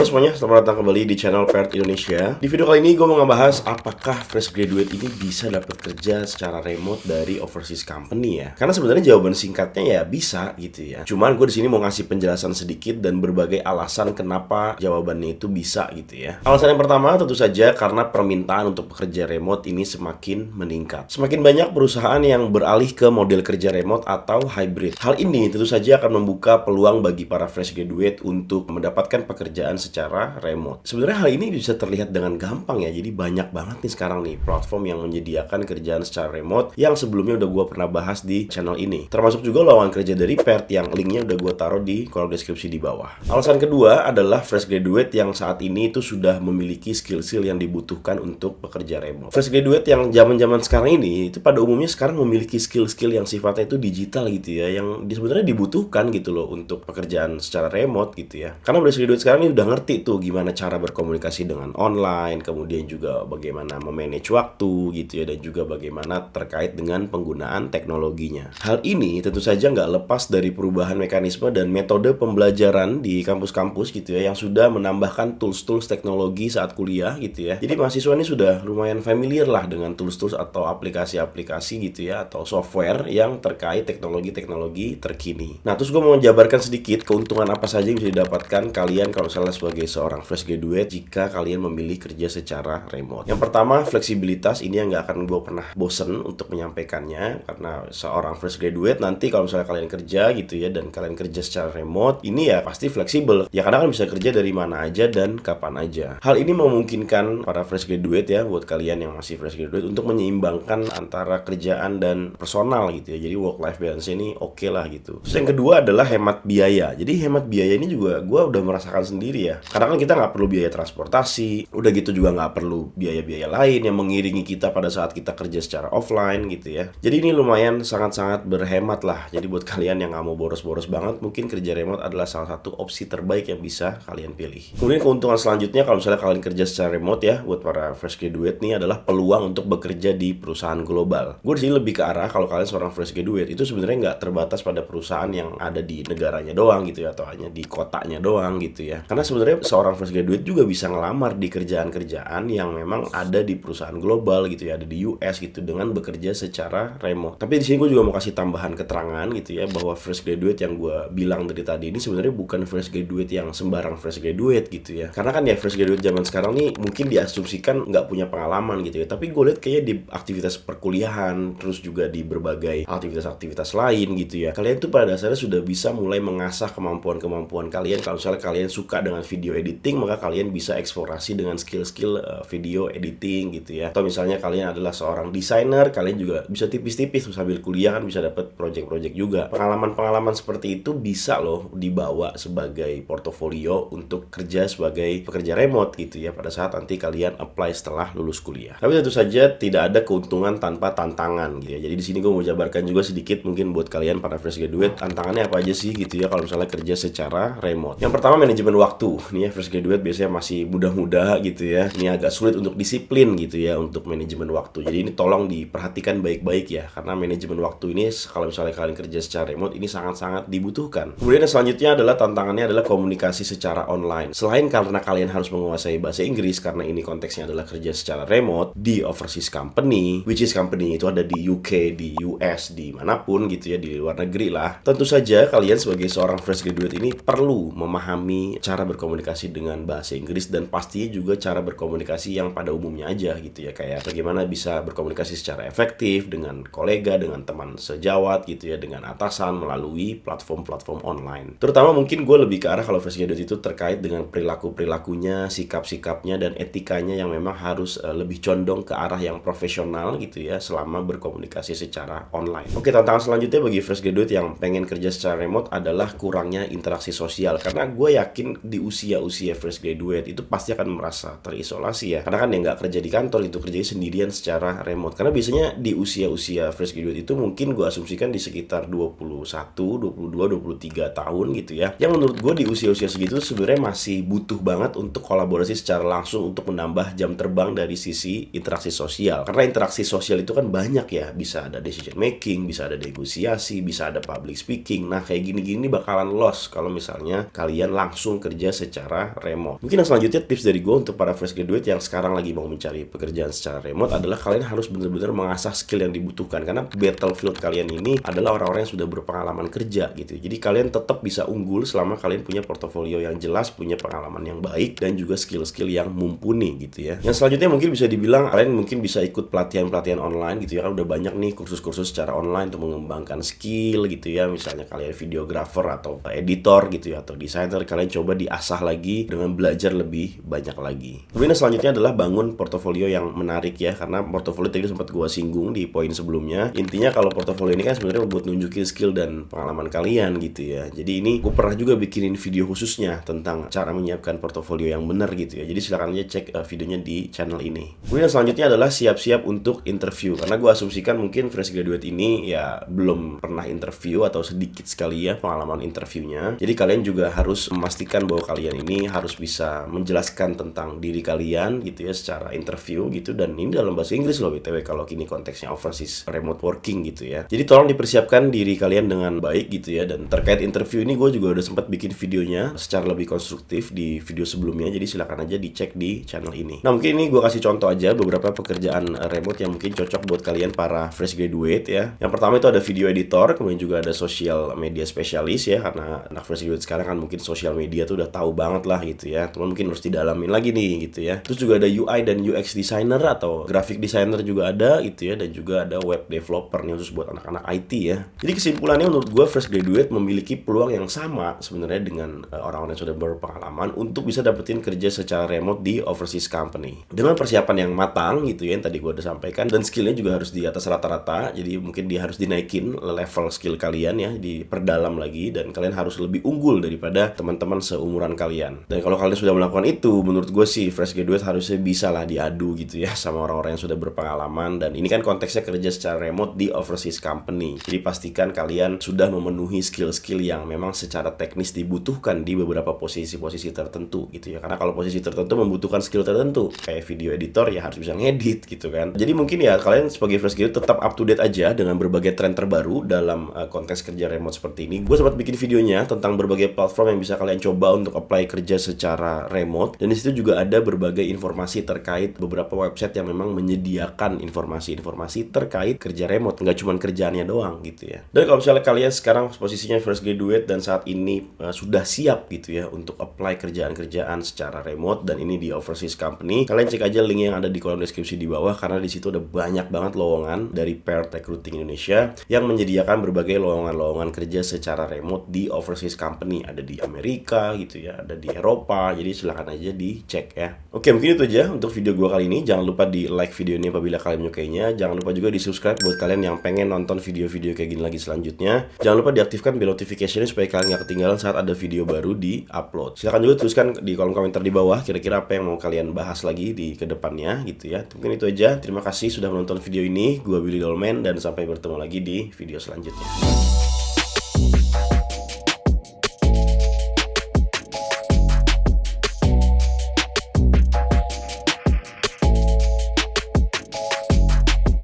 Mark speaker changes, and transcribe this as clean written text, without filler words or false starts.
Speaker 1: Halo semuanya, selamat datang kembali di channel Pert Indonesia. Di video kali ini gue mau ngebahas apakah fresh graduate ini bisa dapat kerja secara remote dari overseas company ya. Karena sebenarnya jawaban singkatnya ya bisa gitu ya. Cuman gue di sini mau ngasih penjelasan sedikit dan berbagai alasan kenapa jawabannya itu bisa gitu ya. Alasan yang pertama tentu saja karena permintaan untuk pekerja remote ini semakin meningkat. Semakin banyak perusahaan yang beralih ke model kerja remote atau hybrid. Hal ini tentu saja akan membuka peluang bagi para fresh graduate untuk mendapatkan pekerjaan secara remote. Sebenarnya hal ini bisa terlihat dengan gampang ya. Jadi banyak banget nih sekarang nih platform yang menyediakan kerjaan secara remote yang sebelumnya udah gue pernah bahas di channel ini. Termasuk juga lowongan kerja dari Pert yang linknya udah gue taruh di kolom deskripsi di bawah. Alasan kedua adalah fresh graduate yang saat ini itu sudah memiliki skill-skill yang dibutuhkan untuk bekerja remote. Fresh graduate yang zaman-zaman sekarang ini itu pada umumnya sekarang memiliki skill-skill yang sifatnya itu digital gitu ya, yang sebenarnya dibutuhkan gitu loh untuk pekerjaan secara remote gitu ya. Karena fresh graduate sekarang ini udah ngerti tuh gimana cara berkomunikasi dengan online, kemudian juga bagaimana memanage waktu gitu ya, dan juga bagaimana terkait dengan penggunaan teknologinya. Hal ini tentu saja nggak lepas dari perubahan mekanisme dan metode pembelajaran di kampus-kampus gitu ya, yang sudah menambahkan tools-tools teknologi saat kuliah gitu ya. Jadi mahasiswa ini sudah lumayan familiar lah dengan tools-tools atau aplikasi-aplikasi gitu ya, atau software yang terkait teknologi-teknologi terkini. Nah, terus gue mau menjabarkan sedikit keuntungan apa saja yang bisa didapatkan kalian kalau misalnya sebagai seorang fresh graduate jika kalian memilih kerja secara remote. Yang pertama, fleksibilitas. Ini yang nggak akan gue pernah bosen untuk menyampaikannya, karena seorang fresh graduate nanti kalau misalnya kalian kerja gitu ya, dan kalian kerja secara remote, ini ya pasti fleksibel ya, karena kan bisa kerja dari mana aja dan kapan aja. Hal ini memungkinkan para fresh graduate ya, buat kalian yang masih fresh graduate, untuk menyeimbangkan antara kerjaan dan personal gitu ya. Jadi work life balance ini oke lah gitu. Terus yang kedua adalah hemat biaya. Jadi hemat biaya ini juga gue udah merasakan sendiri ya, karena kan kita nggak perlu biaya transportasi, udah gitu juga nggak perlu biaya-biaya lain yang mengiringi kita pada saat kita kerja secara offline gitu ya. Jadi ini lumayan sangat-sangat berhemat lah. Jadi buat kalian yang nggak mau boros-boros banget, mungkin kerja remote adalah salah satu opsi terbaik yang bisa kalian pilih. Kemudian keuntungan selanjutnya kalau misalnya kalian kerja secara remote ya, buat para fresh graduate nih, adalah peluang untuk bekerja di perusahaan global. Gue di sini lebih ke arah kalau kalian seorang fresh graduate itu sebenarnya nggak terbatas pada perusahaan yang ada di negaranya doang gitu ya, atau hanya di kotanya doang gitu ya. Karena sebenarnya seorang fresh graduate juga bisa ngelamar di kerjaan-kerjaan yang memang ada di perusahaan global gitu ya, ada di US gitu, dengan bekerja secara remote. Tapi di sini gue juga mau kasih tambahan keterangan gitu ya, bahwa fresh graduate yang gue bilang dari tadi ini sebenarnya bukan fresh graduate yang sembarang fresh graduate gitu ya. Karena kan ya fresh graduate zaman sekarang nih mungkin diasumsikan nggak punya pengalaman gitu ya. Tapi gue lihat kayaknya di aktivitas perkuliahan, terus juga di berbagai aktivitas-aktivitas lain gitu ya, kalian tuh pada dasarnya sudah bisa mulai mengasah kemampuan-kemampuan kalian. Kalau misalnya kalian suka dengan video editing, maka kalian bisa eksplorasi dengan skill-skill video editing gitu ya. Atau misalnya kalian adalah seorang desainer, kalian juga bisa tipis-tipis sambil kuliah kan bisa dapat project-project juga. Pengalaman-pengalaman seperti itu bisa loh dibawa sebagai portofolio untuk kerja sebagai pekerja remote gitu ya, pada saat nanti kalian apply setelah lulus kuliah. Tapi tentu saja tidak ada keuntungan tanpa tantangan gitu ya. Jadi di sini gue mau jabarkan juga sedikit mungkin buat kalian para fresh graduate, tantangannya apa aja sih gitu ya kalau misalnya kerja secara remote. Yang pertama, manajemen waktu. Nih ya, fresh graduate biasanya masih muda-muda gitu ya. Ini agak sulit untuk disiplin gitu ya untuk manajemen waktu. Jadi ini tolong diperhatikan baik-baik ya, karena manajemen waktu ini kalau misalnya kalian kerja secara remote ini sangat-sangat dibutuhkan. Kemudian yang selanjutnya adalah tantangannya adalah komunikasi secara online. Selain karena kalian harus menguasai bahasa Inggris, karena ini konteksnya adalah kerja secara remote di overseas company, which is company itu ada di UK, di US, di manapun gitu ya, di luar negeri lah. Tentu saja kalian sebagai seorang fresh graduate ini perlu memahami cara berkomunikasi dengan bahasa Inggris, dan pastinya juga cara berkomunikasi yang pada umumnya aja gitu ya, kayak bagaimana bisa berkomunikasi secara efektif dengan kolega, dengan teman sejawat gitu ya, dengan atasan melalui platform-platform online. Terutama mungkin gue lebih ke arah kalau fresh graduate itu terkait dengan perilaku-perilakunya, sikap-sikapnya, dan etikanya yang memang harus lebih condong ke arah yang profesional gitu ya selama berkomunikasi secara online. Oke, tantangan selanjutnya bagi fresh graduate yang pengen kerja secara remote adalah kurangnya interaksi sosial. Karena gue yakin di usia-usia fresh graduate itu pasti akan merasa terisolasi ya, karena kan yang nggak kerja di kantor itu kerjanya sendirian secara remote. Karena biasanya di usia-usia fresh graduate itu mungkin gue asumsikan di sekitar 21, 22, 23 tahun gitu ya, yang menurut gue di usia-usia segitu sebenarnya masih butuh banget untuk kolaborasi secara langsung untuk menambah jam terbang dari sisi interaksi sosial. Karena interaksi sosial itu kan banyak ya, bisa ada decision making, bisa ada negosiasi, bisa ada public speaking. Nah kayak gini-gini bakalan lost kalau misalnya kalian langsung kerja secara secara remote. Mungkin yang selanjutnya tips dari gue untuk para fresh graduate yang sekarang lagi mau mencari pekerjaan secara remote adalah kalian harus benar-benar mengasah skill yang dibutuhkan, karena battlefield kalian ini adalah orang-orang yang sudah berpengalaman kerja gitu. Jadi kalian tetap bisa unggul selama kalian punya portofolio yang jelas, punya pengalaman yang baik, dan juga skill-skill yang mumpuni gitu ya. Yang selanjutnya mungkin bisa dibilang kalian mungkin bisa ikut pelatihan-pelatihan online gitu ya, kan udah banyak nih kursus-kursus secara online untuk mengembangkan skill gitu ya. Misalnya kalian videographer atau editor gitu ya, atau desainer, kalian coba diasah lagi dengan belajar lebih banyak lagi. Kemudian selanjutnya adalah bangun portofolio yang menarik ya, karena portofolio tadi sempat gua singgung di poin sebelumnya. Intinya kalau portofolio ini kan sebenarnya buat nunjukin skill dan pengalaman kalian gitu ya. Jadi ini gue pernah juga bikinin video khususnya tentang cara menyiapkan portofolio yang benar gitu ya. Jadi silakan aja cek videonya di channel ini. Kemudian selanjutnya adalah siap-siap untuk interview, karena gue asumsikan mungkin fresh graduate ini ya belum pernah interview atau sedikit sekali ya pengalaman interviewnya. Jadi kalian juga harus memastikan bahwa kalian ini harus bisa menjelaskan tentang diri kalian gitu ya secara interview gitu, dan ini dalam bahasa Inggris loh BTW kalau kini konteksnya overseas remote working gitu ya. Jadi tolong dipersiapkan diri kalian dengan baik gitu ya. Dan terkait interview ini gue juga udah sempat bikin videonya secara lebih konstruktif di video sebelumnya, jadi silakan aja dicek di channel ini. Nah mungkin ini gue kasih contoh aja beberapa pekerjaan remote yang mungkin cocok buat kalian para fresh graduate ya. Yang pertama itu ada video editor, kemudian juga ada social media specialist ya, karena anak fresh graduate sekarang kan mungkin social media tuh udah tahu banget lah gitu ya, teman mungkin harus didalamin lagi nih gitu ya. Terus juga ada UI dan UX designer atau graphic designer juga ada gitu ya, dan juga ada web developer nih khusus buat anak-anak IT ya. Jadi kesimpulannya menurut gue fresh graduate memiliki peluang yang sama sebenarnya dengan orang-orang yang sudah berpengalaman untuk bisa dapetin kerja secara remote di overseas company dengan persiapan yang matang gitu ya, yang tadi gue udah sampaikan, dan skillnya juga harus di atas rata-rata. Jadi mungkin dia harus dinaikin level skill kalian ya, diperdalam lagi, dan kalian harus lebih unggul daripada teman-teman seumuran kalian. Dan kalau kalian sudah melakukan itu, menurut gue sih fresh graduate harusnya bisa lah diadu gitu ya sama orang-orang yang sudah berpengalaman. Dan ini kan konteksnya kerja secara remote di overseas company, jadi pastikan kalian sudah memenuhi skill-skill yang memang secara teknis dibutuhkan di beberapa posisi-posisi tertentu gitu ya. Karena kalau posisi tertentu membutuhkan skill tertentu, kayak video editor ya harus bisa ngedit gitu kan. Jadi mungkin ya kalian sebagai fresh graduate tetap up to date aja dengan berbagai tren terbaru dalam konteks kerja remote seperti ini. Gue sempat bikin videonya tentang berbagai platform yang bisa kalian coba untuk apply kerja secara remote, dan disitu juga ada berbagai informasi terkait beberapa website yang memang menyediakan informasi-informasi terkait kerja remote, nggak cuma kerjaannya doang gitu ya. Dan kalau misalnya kalian sekarang posisinya fresh graduate dan saat ini sudah siap gitu ya untuk apply kerjaan-kerjaan secara remote, dan ini di overseas company, kalian cek aja link yang ada di kolom deskripsi di bawah, karena di situ ada banyak banget lowongan dari Paired Recruiting Indonesia yang menyediakan berbagai lowongan-lowongan kerja secara remote di overseas company. Ada di Amerika gitu ya, ada di Eropa, jadi silahkan aja dicek ya. Oke, mungkin itu aja untuk video gue kali ini. Jangan lupa di like video ini apabila kalian menyukainya. Jangan lupa juga di subscribe buat kalian yang pengen nonton video-video kayak gini lagi selanjutnya. Jangan lupa diaktifkan bell notification supaya kalian gak ketinggalan saat ada video baru di upload. Silahkan juga tuliskan di kolom komentar di bawah kira-kira apa yang mau kalian bahas lagi di kedepannya gitu ya. Mungkin itu aja. Terima kasih sudah menonton video ini. Gua Billy Dolmen, dan sampai bertemu lagi di video selanjutnya.